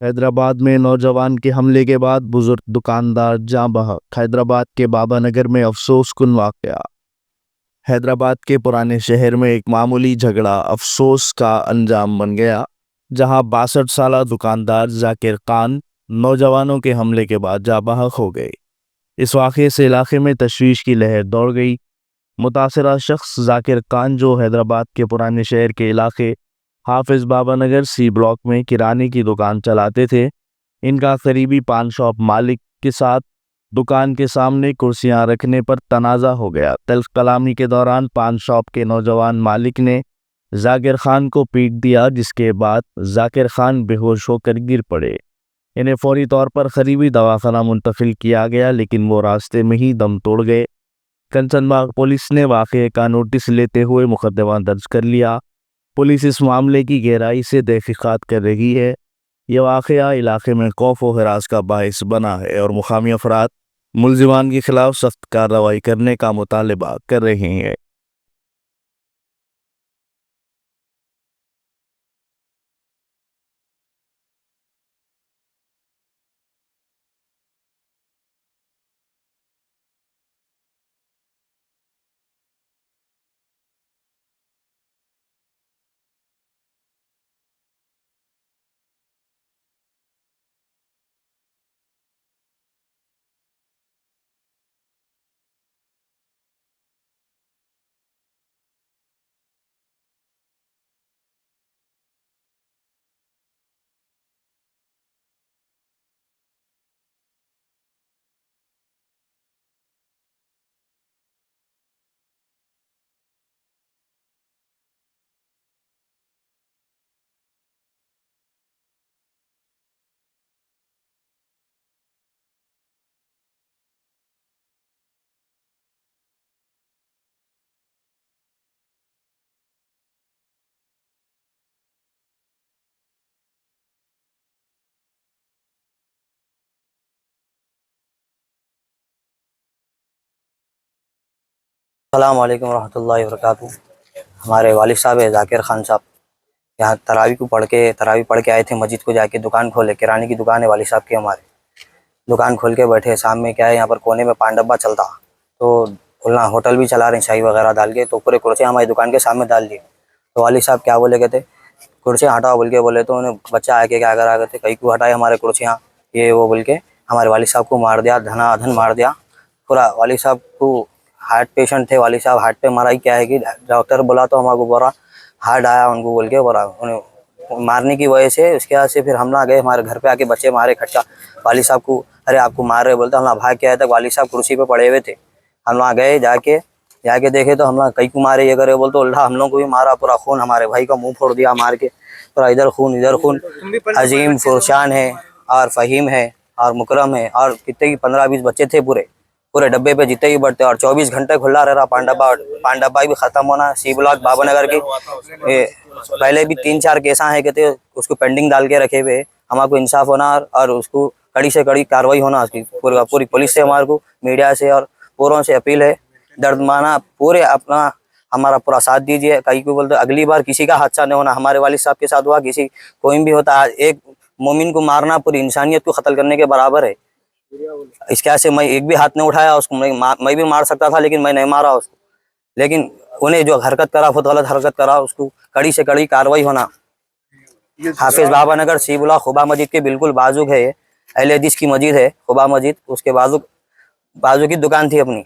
हैदराबाद में नौजवान के हमले के बाद बुजुर्ग दुकानदार जाँ बहक। हैदराबाद के बाबा नगर में अफसोसकुन वाकया। हैदराबाद के पुराने शहर में एक मामूली झगड़ा अफसोस का अंजाम बन गया, जहां 62 साला दुकानदार जाकिर खान नौजवानों के हमले के बाद जाँ बहक हो गए। इस वाक़े से इलाके में तशवीश की लहर दौड़ गई। मुतासरा शख्स जाकिर खान, जो हैदराबाद के पुराने शहर के इलाके हाफिज बाबा नगर सी ब्लॉक में किराने की दुकान चलाते थे, इनका करीबी पान शॉप मालिक के साथ दुकान के सामने कुर्सियां रखने पर तनाज़ा हो गया। तल्ख कलामी के दौरान पान शॉप के नौजवान मालिक ने जाकिर खान को पीट दिया, जिसके बाद जाकिर खान बेहोश होकर गिर पड़े। इन्हें फौरी तौर पर करीबी दवाखाना मुंतकिल किया गया, लेकिन वो रास्ते में ही दम तोड़ गए। कंचनबाग पुलिस ने वाक़े का नोटिस लेते हुए मुकदमा दर्ज कर लिया। पुलिस इस मामले की गहराई से तहकीकात कर रही है। यह वाक़या इलाके में खौफ व हरास का बाइस बना है और मुकामी अफराद मुलजिमान के खिलाफ सख्त कार्रवाई करने का मुतालबा कर रहे हैं। अस्सलाम वालेकुम रहमतुल्लाहि व बरकातहू। हमारे वालिद साहब है जाकिर खान साहब, यहाँ तरावी पढ़ के आए थे मस्जिद को जाके। दुकान खोले, किराने की दुकान है वालिद साहब की। हमारे दुकान खोल के बैठे, शाम में क्या है यहाँ पर कोने में पान डब्बा चलता, तो खुलना होटल भी चला रहे हैं, शाही वगैरह डाल के। तो पूरे कुर्सियाँ हमारी दुकान के सामने डाल दिए। तो वालिद साहब क्या बोले कहते, कुर्सियाँ हटाओ बोल के बोले। तो उन्हें बच्चा आके क्या करा कहते, कहीं को हटाए हमारे कुर्सियाँ, ये वो बोल के हमारे वालिद साहब को मार दिया, धनाधन मार दिया पूरा। वालिद साहब को हार्ट पेशेंट थे, वालिद साहब हार्ट पे मारा ही क्या है कि डॉक्टर बोला तो हमारे बोला हार्ट आया उनको बोल के बोला। उन्हें मारने की वजह से उसके बाद से फिर हमला गए हमारे घर पे आके, बच्चे मारे खट्टा वालिद साहब को। अरे आपको मार रहे बोलते, हम भाग के आए तक वालिद साहब कुर्सी पे पड़े हुए थे। हम वहाँ गए, जाके देखे तो हम कई को मारे ये करे बोलते, उल्टा हम लोग को भी मारा। पूरा खून, हमारे भाई का मुंह फोड़ दिया मार के, पूरा इधर खून इधर खून। अजीम, फुरशान है और फ़हीम है और मुकरम है और कितने की 15-20 बच्चे थे पूरे डब्बे पे जितने ही बढ़ते। और 24 घंटे खुला रह रहा पान डब्बा भी खत्म होना। सी ब्लॉक बाबा नगर की पहले भी 3-4 केसा है कहते, उसको पेंडिंग डाल के रखे हुए। हमारे इंसाफ होना और उसको कड़ी से कड़ी कार्रवाई होना उसकी। पूरी पुलिस से, हमारे को मीडिया से और पूरों से अपील है, दर्दमाना पूरे अपना हमारा पूरा साथ दीजिए। कहीं को बोलते अगली बार किसी का हादसा नहीं होना। हमारे वालिद साहब के साथ हुआ, किसी कोई भी होता, एक मोमिन को मारना पूरी इंसानियत को कत्ल करने के बराबर है। इसके से मैं एक भी हाथ नहीं उठाया उसको, मैं भी मार सकता था लेकिन मैं नहीं मारा उसको। लेकिन उन्हें जो हरकत करा, बहुत गलत हरकत करा, उसको कड़ी से कड़ी कार्रवाई होना। हाफिज बाबा नगर सी ब्लॉक खुबा मस्जिद के बिल्कुल बाजू है, अहले हदीस की मस्जिद है खुबा मस्जिद, उसके बाजू की दुकान थी अपनी।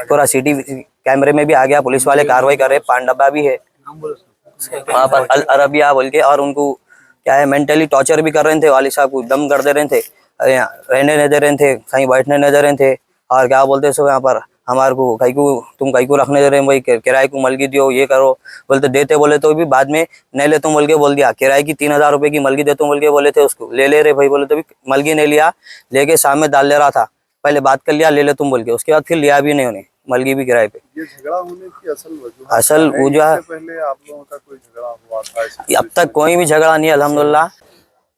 पूरा सिटी कैमरे में भी आ गया, पुलिस वाले कार्रवाई कर रहे। पान डब्बा भी है वहाँ पर, अल अरबिया बोल के। और उनको क्या है, मेंटली टॉर्चर भी कर रहे थे। वालिद साहब को दम कर दे रहे थे, रहने नहीं दे रहे थे, कहीं बैठने नहीं दे रहे थे। और क्या बोलते सो यहाँ पर हमारे को तुम कहीं को रखने दे रहे हैं भाई, किराए को मलगी दियो, ये करो बोलते। देते बोले तो भी बाद में नहीं ले तुम बोल के बोल दिया। किराए की 3000 रुपये की मलगी दे तुम बोल के बोले थे, उसको ले रहे भाई बोले तो भी मलगी नहीं लिया, लेके सामने डाल ले रहा था। पहले बात कर लिया ले तुम बोल के, उसके बाद फिर लिया भी नहीं उन्हें मलगी भी किराए पे। ये झगड़ा होने की असल वजह पहले आप लोगों का कोई झगड़ा हुआ था? अब तक कोई भी झगड़ा नहीं अल्हम्दुलिल्लाह।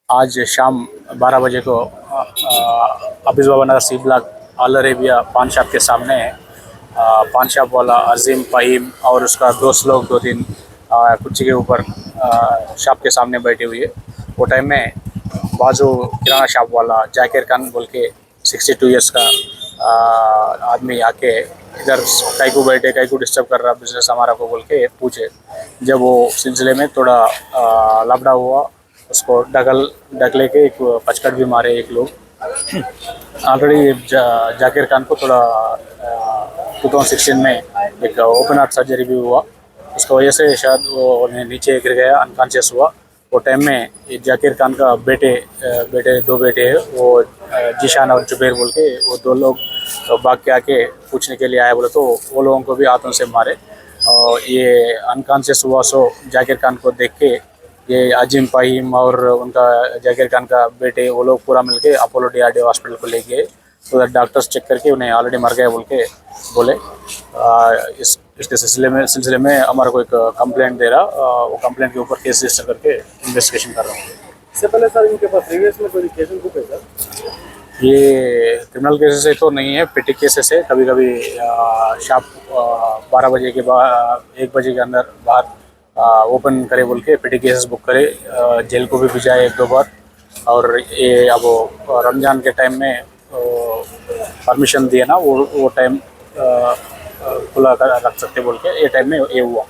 आज शाम 12 बजे को हाफिज बाबा नगर सी ब्लॉक अल अरेबिया पान शॉप के सामने पान शॉप वाला अजीम, फ़हीम और उसका दोस्त लोग 2-3 कुर्सी के ऊपर शॉप के सामने बैठे हुए। वो टाइम में बाजू किराना शॉप वाला जाकिर खान बोल के 62 इयर्स का आदमी आके इधर कई को बैठे कई को डिस्टर्ब कर रहा बिजनेस हमारा को बोल के पूछे। जब वो सिलसिले में थोड़ा लफड़ा हुआ, उसको ढकले के एक पचकट भी मारे एक लोग। ऑलरेडी जाकिर खान को थोड़ा 2016 में एक ओपन हार्ट सर्जरी भी हुआ, उसकी वजह से शायद वो नीचे गिर गया, अनकॉन्शियस हुआ। वो टाइम में ये जाकिर खान का दो बेटे हैं, वो जीशान और जुबैर बोल के वो दो लोग भाग के आके पूछने के लिए आए बोले, तो वो लोगों को भी हाथों से मारे। और ये अनकॉन्शियस हुआ, सो जाकिर खान को देख के ये अजीम फ़हीम और उनका जाकिर खान का बेटे वो लोग पूरा मिलके अपोलो DRDO हॉस्पिटल को ले गए। तो डॉक्टर्स चेक करके उन्हें ऑलरेडी मर गए बोल के बोले। इसके सिलसिले में हमारा को एक कंप्लेंट दे रहा, वो कंप्लेंट के ऊपर केस रजिस्टर करके इन्वेस्टिगेशन कर रहा हूँ। इससे पहले सर इनके पास प्रीवियस में कोई केस बुक है सर? ये क्रिमिनल केसेस है तो नहीं है, पिटी केसेस है। कभी कभी शॉप 12 बजे के बाद 1 बजे के अंदर बाहर ओपन करे बोल के पिटी केसेस बुक करे, जेल को भी भिजाए 1-2 बार। और ये अब रमज़ान के टाइम में परमिशन दिए ना, वो टाइम खुला रख सकते बोल के ये टाइम में ये हुआ।